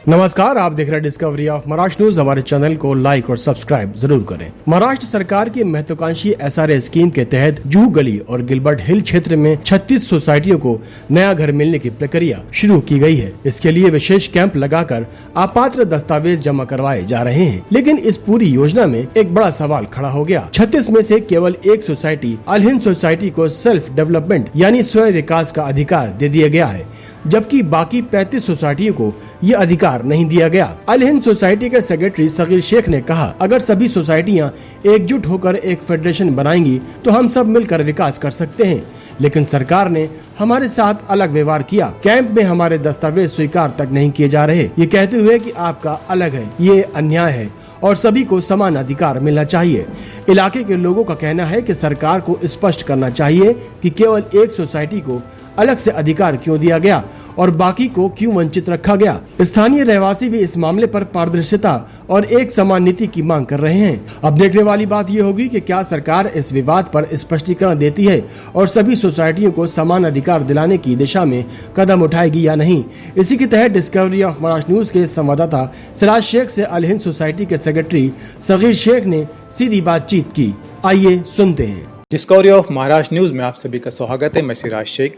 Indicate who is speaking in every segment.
Speaker 1: नमस्कार, आप देख रहे हैं डिस्कवरी ऑफ महाराष्ट्र न्यूज। हमारे चैनल को लाइक और सब्सक्राइब जरूर करें। महाराष्ट्र सरकार की महत्वाकांक्षी SRA स्कीम के तहत जुहू गली और गिलबर्ट हिल क्षेत्र में 36 सोसाइटियों को नया घर मिलने की प्रक्रिया शुरू की गई है। इसके लिए विशेष कैंप लगाकर अपात्र दस्तावेज जमा करवाए जा रहे हैं। लेकिन इस पूरी योजना में एक बड़ा सवाल खड़ा हो गया। 36 में से केवल एक सोसाइटी अल हिंद सोसाइटी को सेल्फ डेवलपमेंट यानी स्वयं विकास का अधिकार दे दिया गया है, जबकि बाकी 35 सोसाइटियों को ये अधिकार नहीं दिया गया। अल हिंद सोसाइटी के सेक्रेटरी सगीर शेख ने कहा, अगर सभी सोसाइटियां एकजुट होकर एक फेडरेशन बनाएंगी तो हम सब मिलकर विकास कर सकते हैं, लेकिन सरकार ने हमारे साथ अलग व्यवहार किया। कैंप में हमारे दस्तावेज स्वीकार तक नहीं किए जा रहे, ये कहते हुए कि आपका अलग है, ये अन्याय है और सभी को समान अधिकार मिलना चाहिए। इलाके के लोगों का कहना है कि सरकार को स्पष्ट करना चाहिए कि केवल एक सोसाइटी को अलग से अधिकार क्यों दिया गया और बाकी को क्यों वंचित रखा गया। स्थानीय रहवासी भी इस मामले पर पारदर्शिता और एक समान नीति की मांग कर रहे हैं। अब देखने वाली बात ये होगी कि क्या सरकार इस विवाद पर स्पष्टीकरण देती है और सभी सोसाइटियों को समान अधिकार दिलाने की दिशा में कदम उठाएगी या नहीं। इसी के तहत डिस्कवरी ऑफ महाराष्ट्र न्यूज के संवाददाता सिराज शेख से अल हिंद सोसाइटी के सेक्रेटरी सगीर शेख ने सीधी बातचीत की। आइए सुनते हैं।
Speaker 2: डिस्कवरी ऑफ महाराष्ट्र न्यूज में आप सभी का स्वागत है। मैं सिराज शेख।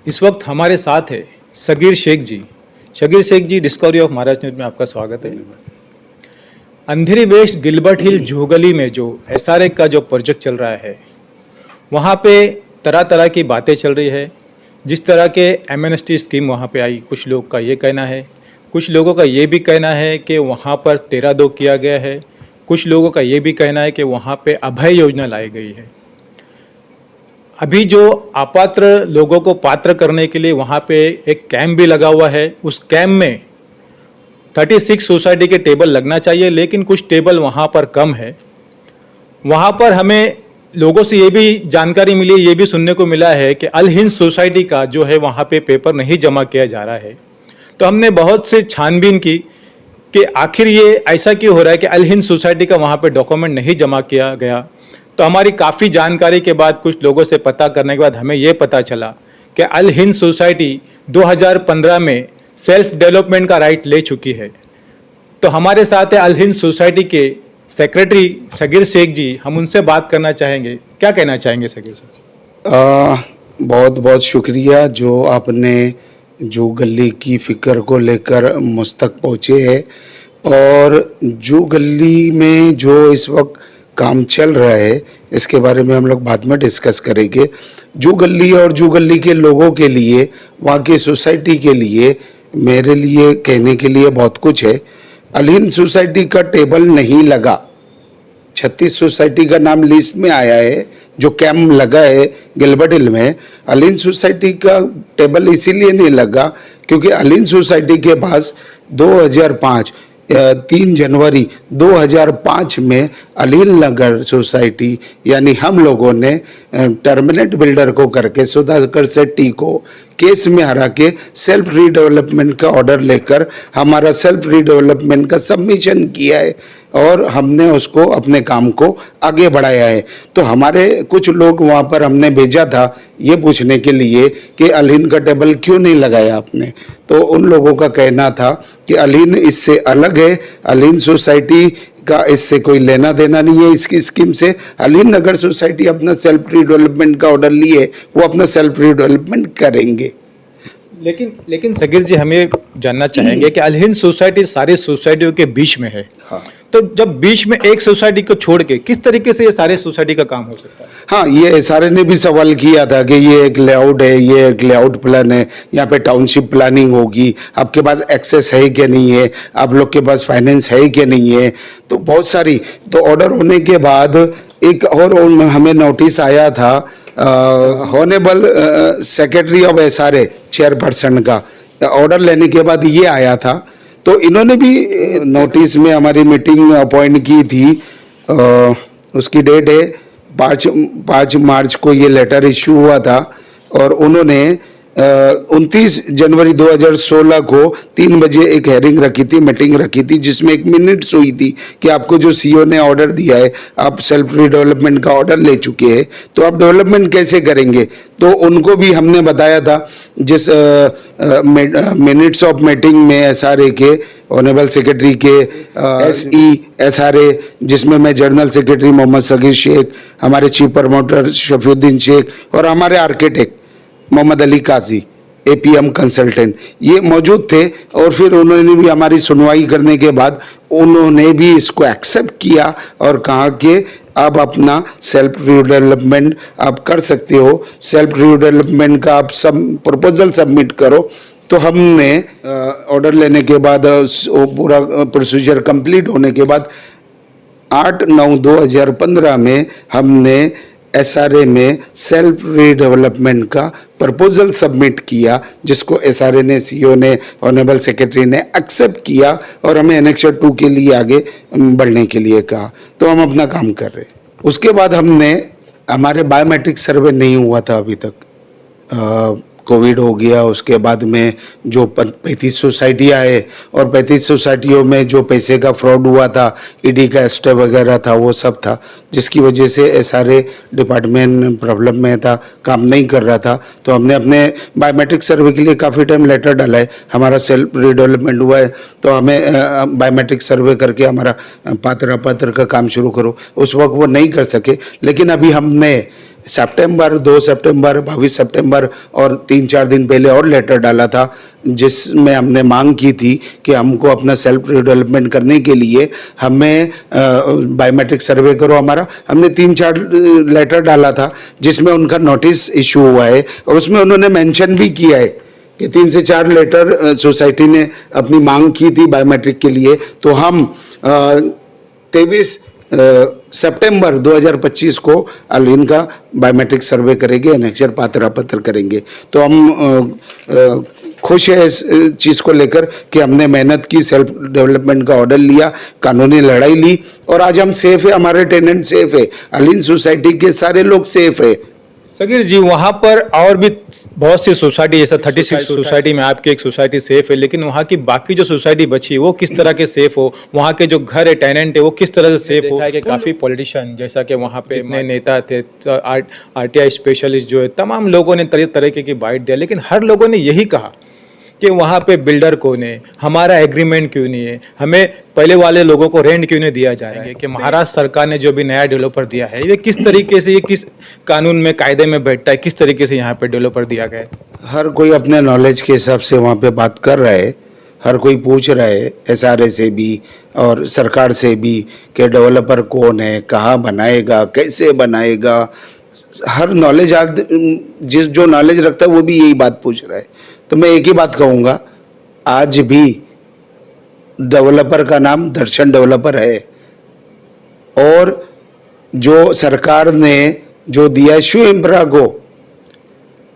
Speaker 2: इस वक्त हमारे साथ है सगीर शेख जी। सगीर शेख जी, डिस्कवरी ऑफ महाराष्ट्र न्यूज में आपका स्वागत है। अंधेरी वेस्ट गिलबर्ट हिल जुहू गली में जो SRA का जो प्रोजेक्ट चल रहा है, वहाँ पे तरह तरह की बातें चल रही है। जिस तरह के MNST स्कीम वहाँ पे आई, कुछ लोग का ये कहना है, कुछ लोगों का ये भी कहना है कि वहाँ पर 13-2 किया गया है। कुछ लोगों का ये भी कहना है कि वहाँ पे अभय योजना लाई गई है। अभी जो अपात्र लोगों को पात्र करने के लिए वहाँ पे एक कैंप भी लगा हुआ है। उस कैंप में 36 सोसाइटी के टेबल लगना चाहिए, लेकिन कुछ टेबल वहाँ पर कम है। वहाँ पर हमें लोगों से ये भी जानकारी मिली, ये भी सुनने को मिला है कि अल हिंद सोसाइटी का जो है वहाँ पे पेपर नहीं जमा किया जा रहा है। तो हमने बहुत से छानबीन की कि आखिर ये ऐसा क्यों हो रहा है कि अल हिंद सोसाइटी का वहाँ पे डॉक्यूमेंट नहीं जमा किया गया। तो हमारी काफ़ी जानकारी के बाद, कुछ लोगों से पता करने के बाद हमें ये पता चला कि अल हिंद सोसाइटी 2015 में सेल्फ डेवलपमेंट का राइट ले चुकी है। तो हमारे साथ है अल हिंद सोसाइटी के सेक्रेटरी सगीर शेख जी। हम उनसे बात करना चाहेंगे। क्या कहना चाहेंगे सगीर शेख?
Speaker 3: बहुत बहुत शुक्रिया जो आपने जो गली की फिक्र को लेकर मुझ तक पहुँचे है। और जो गली में जो इस वक्त काम चल रहा है, इसके बारे में हम लोग बाद में डिस्कस करेंगे। जू गली और जू गली के लोगों के लिए, वहाँ की सोसाइटी के लिए, मेरे लिए कहने के लिए बहुत कुछ है। अल हिंद सोसाइटी का टेबल नहीं लगा। 36 सोसाइटी का नाम लिस्ट में आया है जो कैंप लगा है गिलबर्ट हिल में। अल हिंद सोसाइटी का टेबल इसीलिए नहीं लगा क्योंकि अल हिंद सोसाइटी के पास 3 जनवरी 2005 में अलील नगर सोसाइटी यानी हम लोगों ने टर्मिनेट बिल्डर को करके सुधाकर शेट्टी को केस में हरा के सेल्फ रीडेवलपमेंट का ऑर्डर लेकर हमारा सेल्फ रीडेवलपमेंट का सबमिशन किया है और हमने उसको अपने काम को आगे बढ़ाया है। तो हमारे कुछ लोग वहाँ पर हमने भेजा था ये पूछने के लिए कि अल हिंद का टेबल क्यों नहीं लगाया आपने। तो उन लोगों का कहना था कि अल हिंद इससे अलग है, अल हिंद सोसाइटी का इससे कोई लेना देना नहीं है इसकी स्कीम से। अल हिंद नगर सोसाइटी अपना सेल्फ रीडेवलपमेंट का ऑर्डर लिए, वो अपना सेल्फ रीडेवलपमेंट करेंगे।
Speaker 2: लेकिन सगीर जी, हमें जानना चाहेंगे कि अल हिंद सोसाइटी सारी सोसाइटियों के बीच में है।
Speaker 3: हाँ।
Speaker 2: तो जब बीच में एक सोसाइटी को छोड़ के किस तरीके से ये सारे सोसाइटी का काम हो सकता है?
Speaker 3: हाँ, ये SRA ने भी सवाल किया था कि ये एक लेआउट है, ये एक लेआउट प्लान है, यहाँ पे टाउनशिप प्लानिंग होगी, आपके पास एक्सेस है कि नहीं है, आप लोग के पास फाइनेंस है कि नहीं है। तो बहुत सारी तो ऑर्डर होने के बाद एक और हमें नोटिस आया था honourable secretary of SRA chairperson का ऑर्डर लेने के बाद ये आया था। तो इन्होंने भी नोटिस में हमारी मीटिंग अपॉइंट की थी। उसकी डेट है 5 मार्च को ये लेटर इशू हुआ था और उन्होंने 29 जनवरी 2016 को 3 बजे एक हेयरिंग रखी थी, मीटिंग रखी थी, जिसमें एक मिनट्स हुई थी कि आपको जो सीईओ ने ऑर्डर दिया है, आप सेल्फ रिडेवलपमेंट का ऑर्डर ले चुके हैं, तो आप डेवलपमेंट कैसे करेंगे। तो उनको भी हमने बताया था, जिस मिनट्स ऑफ मीटिंग में एसआरए के ऑनरेबल सेक्रेटरी के एसआरए, जिसमें मैं जनरल सेक्रेटरी मोहम्मद सगीर शेख, हमारे चीफ प्रमोटर शफीउद्दीन शेख और हमारे आर्किटेक्ट मोहम्मद अली काजी एपीएम कंसल्टेंट, ये मौजूद थे। और फिर उन्होंने भी हमारी सुनवाई करने के बाद उन्होंने भी इसको एक्सेप्ट किया और कहा कि आप अपना सेल्फ रिडेवलपमेंट आप कर सकते हो, सेल्फ रिडेवलपमेंट का आप सब प्रपोजल सबमिट करो। तो हमने ऑर्डर लेने के बाद वो पूरा प्रोसीजर कंप्लीट होने के बाद 8/9/2015 में हमने एसआरए में सेल्फ रीडेवलपमेंट का प्रपोजल सबमिट किया, जिसको एसआरए ने, सीईओ ने, ऑनरेबल सेक्रेटरी ने एक्सेप्ट किया और हमें एनेक्सर 2 के लिए आगे बढ़ने के लिए कहा। तो हम अपना काम कर रहे हैं। उसके बाद हमारे बायोमेट्रिक सर्वे नहीं हुआ था अभी तक, कोविड हो गया। उसके बाद में जो 35 सोसाइटियाँ है और 35 सोसाइटियों में जो पैसे का फ्रॉड हुआ था, ईडी का स्टे वगैरह था, वो सब था, जिसकी वजह से एसआरए डिपार्टमेंट प्रॉब्लम में था, काम नहीं कर रहा था। तो हमने अपने बायोमेट्रिक सर्वे के लिए काफ़ी टाइम लेटर डाला है। हमारा सेल्फ रिडेवलपमेंट हुआ है तो हमें बायोमेट्रिक सर्वे करके हमारा पात्र का काम शुरू करो। उस वक्त वो नहीं कर सके, लेकिन अभी हमने 2 सितंबर 22 सितंबर और 3-4 दिन पहले और लेटर डाला था, जिसमें हमने मांग की थी कि हमको अपना सेल्फ रिडेवलपमेंट करने के लिए हमें बायोमेट्रिक सर्वे करो हमारा। हमने 3-4 लेटर डाला था, जिसमें उनका नोटिस इशू हुआ है और उसमें उन्होंने मेंशन भी किया है कि 3 से 4 लेटर सोसाइटी ने अपनी मांग की थी बायोमेट्रिक के लिए। तो हम 23 सितंबर 2025 को इनका बायोमेट्रिक सर्वे करेंगे, एनेक्सर पात्र करेंगे। तो हम खुश है इस चीज़ को लेकर कि हमने मेहनत की, सेल्फ डेवलपमेंट का ऑर्डर लिया, कानूनी लड़ाई ली और आज हम सेफ है, हमारे टेनेंट सेफ है, अलीन सोसाइटी के सारे लोग सेफ है।
Speaker 2: सगीर जी, वहाँ पर और भी बहुत सी सोसाइटी, जैसा 36 सोसाइटी में आपकी एक सोसाइटी सेफ है, लेकिन वहाँ की बाकी जो सोसाइटी बची वो किस तरह के सेफ हो, वहाँ के जो घर है, टेनेंट है, वो किस तरह से सेफ हो। कि काफ़ी पॉलिटिशियन, जैसा कि वहाँ पे जितने नेता थे, आरटीआई स्पेशलिस्ट जो है, तमाम लोगों ने तरह तरीके की बाइट दिया, लेकिन हर लोगों ने यही कहा कि वहाँ पे बिल्डर कौन है, हमारा एग्रीमेंट क्यों नहीं है, हमें पहले वाले लोगों को रेंट क्यों नहीं दिया जा रहा है, कि महाराष्ट्र सरकार ने जो भी नया डेवलपर दिया है, ये किस तरीके से, ये किस कानून में, कायदे में बैठता है, किस तरीके से यहाँ पे डेवलपर दिया गया है।
Speaker 3: हर कोई अपने नॉलेज के हिसाब से वहाँ पे बात कर रहा है, हर कोई पूछ रहा है एसआरए से भी और सरकार से भी कि डेवलपर कौन है, कहाँ बनाएगा, कैसे बनाएगा। हर नॉलेज जो नॉलेज रखता है वो भी यही बात पूछ रहा है। तो मैं एक ही बात कहूँगा, आज भी डेवलपर का नाम दर्शन डेवलपर है और जो सरकार ने जो दिया शिव इंफ्रा को,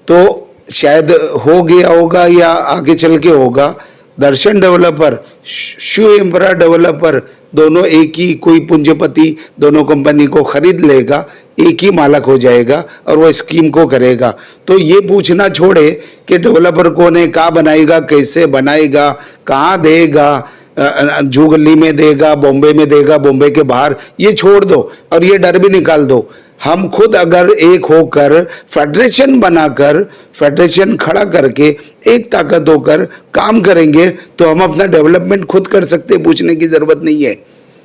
Speaker 3: तो शायद हो गया होगा या आगे चल के होगा। दर्शन डेवलपर, शिव इंफ्रा डेवलपर दोनों एक ही, कोई पूंजीपति दोनों कंपनी को खरीद लेगा, एक ही मालक हो जाएगा और वो स्कीम को करेगा। तो ये पूछना छोड़े कि डेवलपर कौन है, कहाँ बनाएगा, कैसे बनाएगा, कहाँ देगा, जू गली में देगा, बॉम्बे में देगा, बॉम्बे के बाहर, ये छोड़ दो और ये डर भी निकाल दो। हम खुद अगर एक होकर फेडरेशन बनाकर, फेडरेशन खड़ा करके एक ताकत होकर काम करेंगे तो हम अपना डेवलपमेंट खुद कर सकते, पूछने की जरूरत नहीं है।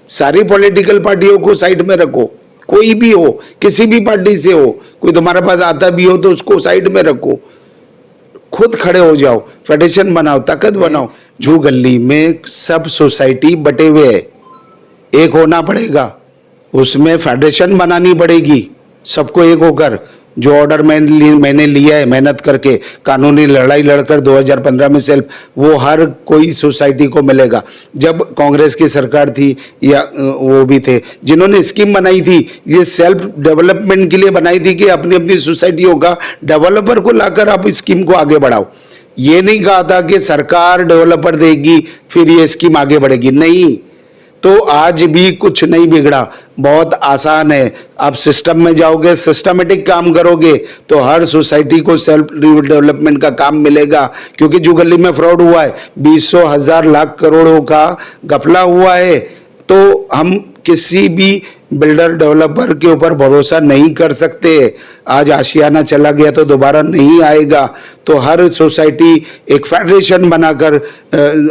Speaker 3: सारी पॉलिटिकल पार्टियों को साइड में रखो, कोई भी हो, किसी भी पार्टी से हो, कोई तुम्हारे पास आता भी हो तो उसको साइड में रखो, खुद खड़े हो जाओ, फेडरेशन बनाओ, ताकत बनाओ। जू गली में सब सोसाइटी बटे हुए है, एक होना पड़ेगा, उसमें फेडरेशन बनानी पड़ेगी सबको एक होकर। जो ऑर्डर मैंने लिया है मेहनत करके, कानूनी लड़ाई लड़कर 2015 में सेल्फ, वो हर कोई सोसाइटी को मिलेगा। जब कांग्रेस की सरकार थी या वो भी थे जिन्होंने स्कीम बनाई थी, ये सेल्फ डेवलपमेंट के लिए बनाई थी कि अपनी अपनी सोसाइटियों का डेवलपर को लाकर आप स्कीम को आगे बढ़ाओ। ये नहीं कहा था कि सरकार डेवलपर देगी फिर ये स्कीम आगे बढ़ेगी, नहीं। तो आज भी कुछ नहीं बिगड़ा, बहुत आसान है। आप सिस्टम में जाओगे, सिस्टमेटिक काम करोगे तो हर सोसाइटी को सेल्फ डेवलपमेंट का काम मिलेगा। क्योंकि जो गली में फ्रॉड हुआ है, 200 हजार लाख करोड़ों का घपला हुआ है, तो हम किसी भी बिल्डर डेवलपर के ऊपर भरोसा नहीं कर सकते। आज आशियाना चला गया तो दोबारा नहीं आएगा। तो हर सोसाइटी एक फेडरेशन बनाकर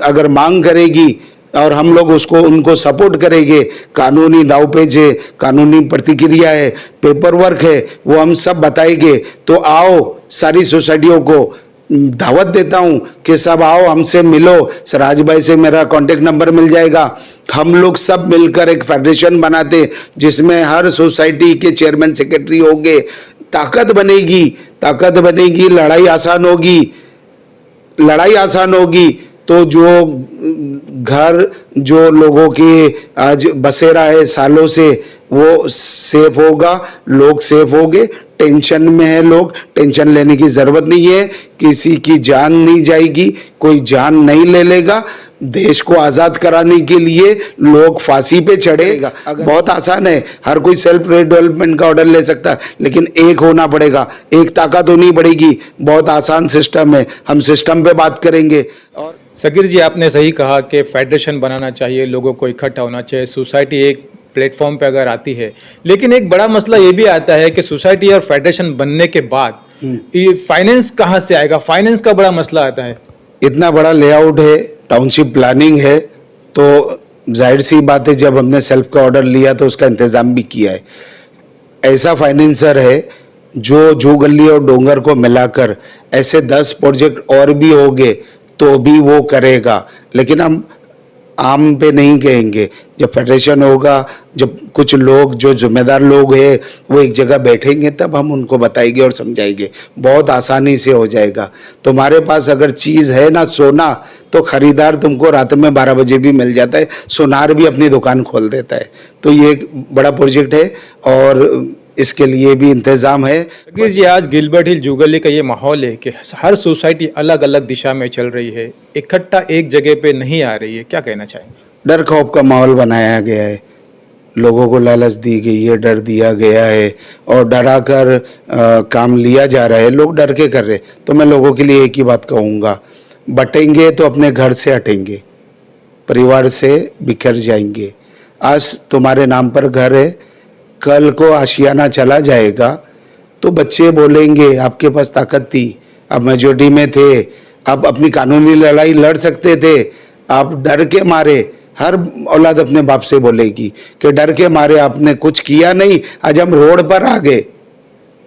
Speaker 3: अगर मांग करेगी और हम लोग उसको उनको सपोर्ट करेंगे, कानूनी दावपेच है, कानूनी प्रतिक्रिया है, पेपर वर्क है, वो हम सब बताएंगे। तो आओ, सारी सोसाइटियों को दावत देता हूं कि सब आओ, हमसे मिलो। राज भाई से मेरा कांटेक्ट नंबर मिल जाएगा। हम लोग सब मिलकर एक फेडरेशन बनाते जिसमें हर सोसाइटी के चेयरमैन सेक्रेटरी होंगे। ताकत बनेगी, लड़ाई आसान होगी। तो जो घर जो लोगों की आज बसेरा है सालों से, वो सेफ होगा, लोग सेफ होंगे। टेंशन में है लोग, टेंशन लेने की जरूरत नहीं है। किसी की जान नहीं जाएगी, कोई जान नहीं ले लेगा। देश को आजाद कराने के लिए लोग फांसी पे चढ़ेगा। बहुत आसान है, हर कोई सेल्फ डेवलपमेंट का ऑर्डर ले सकता है, लेकिन एक होना पड़ेगा, एक ताकत होनी पड़ेगी। बहुत आसान सिस्टम है, हम सिस्टम पे बात करेंगे। और
Speaker 2: सगीर जी, आपने सही कहा कि फेडरेशन बनाना चाहिए, लोगों को इकट्ठा होना चाहिए, सोसाइटी एक प्लेटफॉर्म पे अगर आती है। लेकिन एक बड़ा मसला ये भी आता है कि सोसाइटी और फेडरेशन बनने के बाद ये फाइनेंस कहाँ से आएगा? फाइनेंस का बड़ा मसला आता है।
Speaker 3: इतना बड़ा लेआउट है, टाउनशिप प्लानिंग है, तो जाहिर सी बात है, जब हमने सेल्फ का ऑर्डर लिया तो उसका इंतजाम भी किया है। ऐसा फाइनेंसर है जो गली और डोंगर को मिलाकर ऐसे 10 प्रोजेक्ट और भी होंगे तो भी वो करेगा। लेकिन हम आम पे नहीं कहेंगे। जब फेडरेशन होगा, जब कुछ लोग जो जिम्मेदार लोग हैं वो एक जगह बैठेंगे, तब हम उनको बताएंगे और समझाएंगे। बहुत आसानी से हो जाएगा। तुम्हारे पास अगर चीज़ है ना सोना, तो खरीदार तुमको रात में 12 बजे भी मिल जाता है, सोनार भी अपनी दुकान खोल देता है। तो ये एक बड़ा प्रोजेक्ट है और इसके लिए भी इंतजाम है।
Speaker 2: सगीर जी, आज गिलबर्ट हिल जुगली का ये माहौल है कि हर सोसाइटी अलग अलग दिशा में चल रही है, इकट्ठा एक जगह पे नहीं आ रही है, क्या कहना चाहेंगे?
Speaker 3: डर खौफ का माहौल बनाया गया है, लोगों को लालच दी गई है, डर दिया गया है और डरा कर काम लिया जा रहा है। लोग डर के कर रहे। तो मैं लोगों के लिए एक ही बात कहूँगा, बटेंगे तो अपने घर से हटेंगे, परिवार से बिखर जाएंगे। आज तुम्हारे नाम पर घर है, कल को आशियाना चला जाएगा तो बच्चे बोलेंगे आपके पास ताकत थी, आप मेजोरिटी में थे, आप अपनी कानूनी लड़ाई लड़ सकते थे, आप डर के मारे। हर औलाद अपने बाप से बोलेगी कि डर के मारे आपने कुछ किया नहीं, आज हम रोड पर आ गए,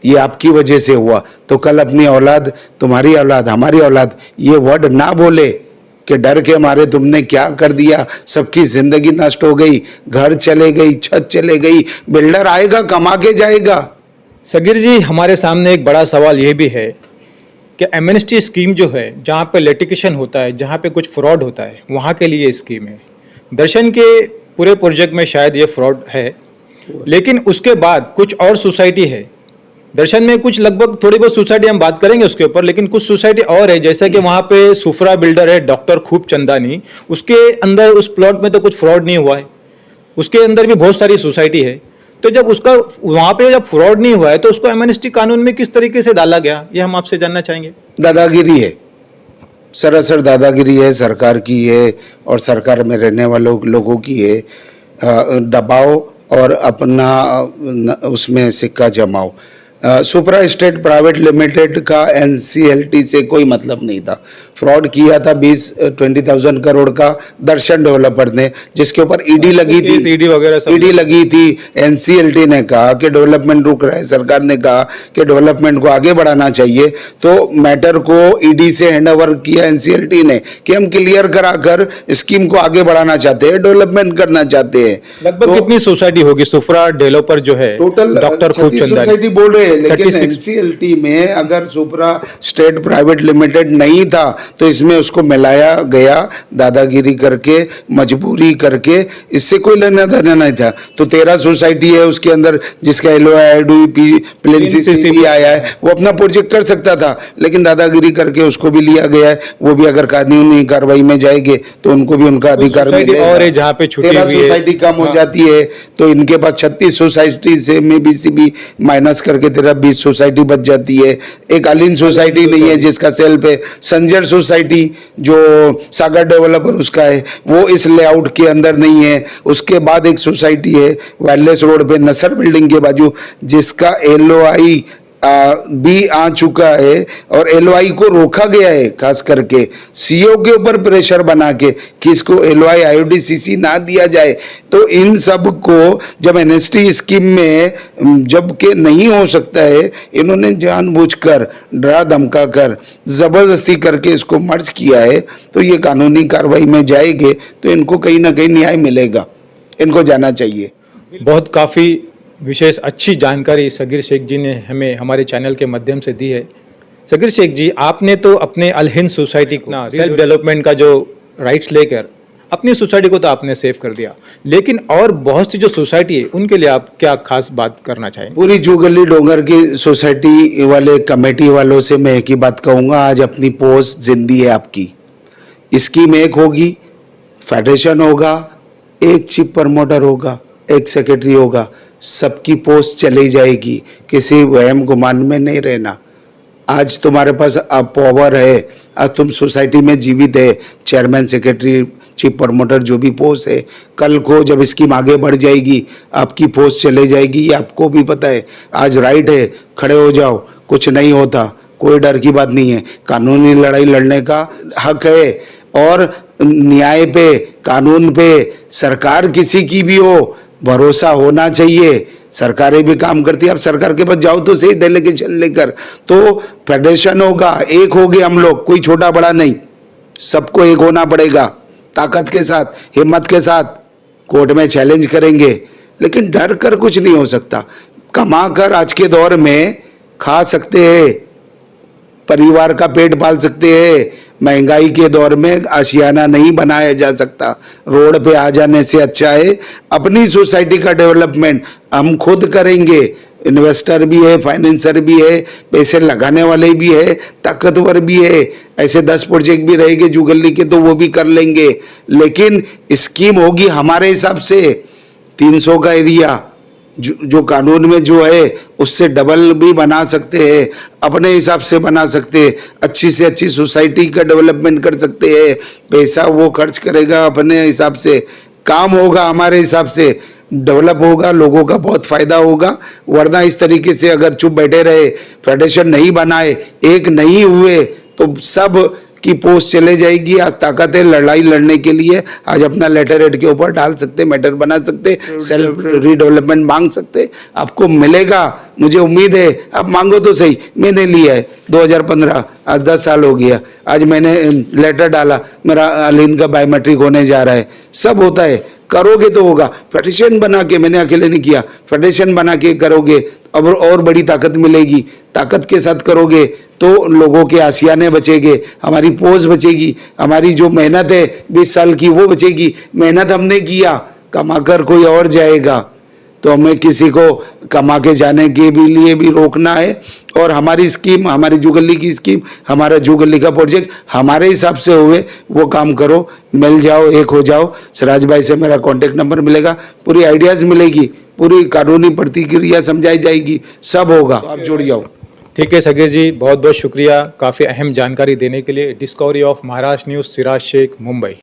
Speaker 3: ये आपकी वजह से हुआ। तो कल अपनी औलाद, तुम्हारी औलाद, हमारी औलाद ये वर्ड ना बोले कि डर के मारे तुमने क्या कर दिया, सबकी जिंदगी नष्ट हो गई, घर चले गई, छत चले गई। बिल्डर आएगा, कमा के जाएगा।
Speaker 2: सगीर जी, हमारे सामने एक बड़ा सवाल ये भी है कि एमनेस्टी स्कीम जो है, जहाँ पे लिटिगेशन होता है, जहाँ पे कुछ फ्रॉड होता है, वहाँ के लिए स्कीम है। दर्शन के पूरे प्रोजेक्ट में शायद ये फ्रॉड है, लेकिन उसके बाद कुछ और सोसाइटी है दर्शन में, कुछ लगभग थोड़ी बहुत सोसाइटी हम बात करेंगे उसके ऊपर, लेकिन कुछ सोसाइटी और है, जैसे कि वहाँ पे सुफरा बिल्डर है डॉक्टर खूब चंदानी, उसके अंदर उस प्लॉट में तो कुछ फ्रॉड नहीं हुआ है, उसके अंदर भी बहुत सारी सोसाइटी है। तो जब उसका वहाँ पे जब फ्रॉड नहीं हुआ है तो उसको एमनेस्टी कानून में किस तरीके से डाला गया, ये हम आपसे जानना चाहेंगे।
Speaker 3: दादागिरी है, सरासर दादागिरी है, सरकार की है और सरकार में रहने वालों लोगों की है। दबाओ और अपना उसमें सिक्का जमाओ। सुपरा स्टेट प्राइवेट लिमिटेड का एनसीएलटी से कोई मतलब नहीं था। फ्रॉड किया था 20,000 करोड़ का दर्शन डेवलपर ने, जिसके ऊपर ईडी लगी थी,
Speaker 2: ईडी वगैरह सब
Speaker 3: ईडी लगी थी। एनसीएलटी ने कहा कि डेवलपमेंट रुक रहा है, सरकार ने कहा कि डेवलपमेंट को आगे बढ़ाना चाहिए। तो मैटर को ईडी से हैंडओवर किया एनसीएलटी ने कि हम क्लियर कराकर स्कीम को आगे बढ़ाना चाहते हैं, डेवलपमेंट करना चाहते हैं।
Speaker 2: लगभग कितनी सोसाइटी होगी सुफरा डेवलपर जो है
Speaker 3: टोटल
Speaker 2: डॉक्टर खूब
Speaker 3: सोसाइटी बोल रहे हैं, लेकिन
Speaker 2: 36
Speaker 3: एनसीएलटी में अगर सुपरा स्टेट प्राइवेट लिमिटेड नहीं था तो इसमें उसको मिलाया गया, दादागिरी करके, मजबूरी करके, इससे कोई लेना देना नहीं था। तो 13 सोसाइटी है उसके अंदर जिसका LOI प्लेन CC आया है, वो अपना प्रोजेक्ट कर सकता था, लेकिन दादागिरी करके उसको भी लिया गया है। वो भी अगर कानूनी कार्रवाई में जाएंगे तो उनको भी उनका अधिकार मिलेगा।
Speaker 2: और है जहाँ पे छुट्टी
Speaker 3: 13
Speaker 2: हुई है,
Speaker 3: सोसाइटी कम हो जाती है तो इनके पास 36 सोसाइटी से में BCB माइनस करके तेरा 20 सोसाइटी बच जाती है। एक अलीन सोसाइटी नहीं है जिसका सेल्फ है, संजर सोसाइटी जो सागर डेवलपर उसका है, वो इस लेआउट के अंदर नहीं है। उसके बाद एक सोसाइटी है वायरलेस रोड पे नसर बिल्डिंग के बाजू जिसका LOI भी आ चुका है और LOI को रोका गया है, खास करके CO के ऊपर प्रेशर बना के कि इसको LOI IOD-CC ना दिया जाए। तो इन सब को जब NST स्कीम में जब के नहीं हो सकता है, इन्होंने जानबूझकर डरा धमका कर जबरदस्ती करके इसको मर्ज किया है। तो ये कानूनी कार्रवाई में जाएंगे तो इनको कहीं ना कहीं न्याय मिलेगा, इनको जाना चाहिए।
Speaker 2: बहुत काफ़ी विशेष अच्छी जानकारी सगीर शेख जी ने हमें हमारे चैनल के माध्यम से दी है। सगीर शेख जी, आपने तो अपने अल हिंद सोसाइटी को सेल्फ डेवलपमेंट का जो राइट्स लेकर अपनी सोसाइटी को तो आपने सेव कर दिया, लेकिन और बहुत सी जो सोसाइटी है उनके लिए आप क्या खास बात करना चाहेंगे?
Speaker 3: पूरी जुगली डोंगर की सोसाइटी वाले कमेटी वालों से मैं एक ही बात कहूँगा, आज अपनी पोस्ट जिंदी है आपकी। स्कीम एक होगी, फेडरेशन होगा, एक चीफ प्रमोटर होगा, एक सेक्रेटरी होगा, सबकी पोस्ट चली जाएगी। किसी वहम गुमान में नहीं रहना। आज तुम्हारे पास पावर है, आज तुम सोसाइटी में जीवित है, चेयरमैन, सेक्रेटरी, चीफ प्रमोटर जो भी पोस्ट है, कल को जब स्कीम आगे बढ़ जाएगी आपकी पोस्ट चले जाएगी, ये आपको भी पता है। आज राइट है, खड़े हो जाओ, कुछ नहीं होता, कोई डर की बात नहीं है। कानूनी लड़ाई लड़ने का हक है और न्याय पे, कानून पे सरकार किसी की भी हो, भरोसा होना चाहिए। सरकारें भी काम करती है, अब सरकार के पास जाओ तो सही डेलीगेशन लेकर। तो फेडरेशन होगा, एक हो गए हम लोग, कोई छोटा बड़ा नहीं, सबको एक होना पड़ेगा, ताकत के साथ, हिम्मत के साथ। कोर्ट में चैलेंज करेंगे, लेकिन डर कर कुछ नहीं हो सकता। कमा कर आज के दौर में खा सकते हैं, परिवार का पेट पाल सकते हैं। महंगाई के दौर में आशियाना नहीं बनाया जा सकता। रोड पे आ जाने से अच्छा है अपनी सोसाइटी का डेवलपमेंट हम खुद करेंगे। इन्वेस्टर भी है, फाइनेंसर भी है, पैसे लगाने वाले भी है, ताकतवर भी है। ऐसे 10 प्रोजेक्ट भी रहेंगे जुगली के तो वो भी कर लेंगे, लेकिन स्कीम होगी हमारे हिसाब से। 300 का एरिया जो कानून में जो है उससे डबल भी बना सकते हैं, अपने हिसाब से बना सकते हैं, अच्छी से अच्छी सोसाइटी का डेवलपमेंट कर सकते हैं। पैसा वो खर्च करेगा अपने हिसाब से, काम होगा हमारे हिसाब से, डेवलप होगा, लोगों का बहुत फायदा होगा। वरना इस तरीके से अगर चुप बैठे रहे, फेडरेशन नहीं बनाए, एक नहीं हुए, तो सब की पोस्ट चले जाएगी। आज ताकत है लड़ाई लड़ने के लिए, आज अपना लेटर हेड के ऊपर डाल सकते, मैटर बना सकते, सेल्फ रीडेवलपमेंट मांग सकते, आपको मिलेगा, मुझे उम्मीद है। आप मांगो तो सही, मैंने लिया है 2015, आज 10 साल हो गया। आज मैंने लेटर डाला, मेरा अलीन का बायोमेट्रिक होने जा रहा है, सब होता है। करोगे तो होगा, फेडरेशन बना के, मैंने अकेले नहीं किया, फेडरेशन बना के करोगे अब और बड़ी ताकत मिलेगी। ताकत के साथ करोगे तो लोगों के आशियाने बचेंगे, हमारी पोज बचेगी, हमारी जो मेहनत है 20 साल की वो बचेगी। मेहनत हमने किया, कमाकर कोई और जाएगा, तो हमें किसी को कमा के जाने के भी लिए भी रोकना है। और हमारी स्कीम, हमारी जुगली की स्कीम, हमारा जुगली का प्रोजेक्ट हमारे हिसाब से हुए, वो काम करो, मिल जाओ, एक हो जाओ। सिराज भाई से मेरा कॉन्टेक्ट नंबर मिलेगा, पूरी आइडियाज मिलेगी, पूरी कानूनी प्रतिक्रिया समझाई जाएगी, सब होगा, तो आप जुड़ जाओ।
Speaker 2: ठीक है सगीर जी, बहुत बहुत शुक्रिया काफ़ी अहम जानकारी देने के लिए। Discovery of Maharashtra news, Siraj Shaikh, Mumbai.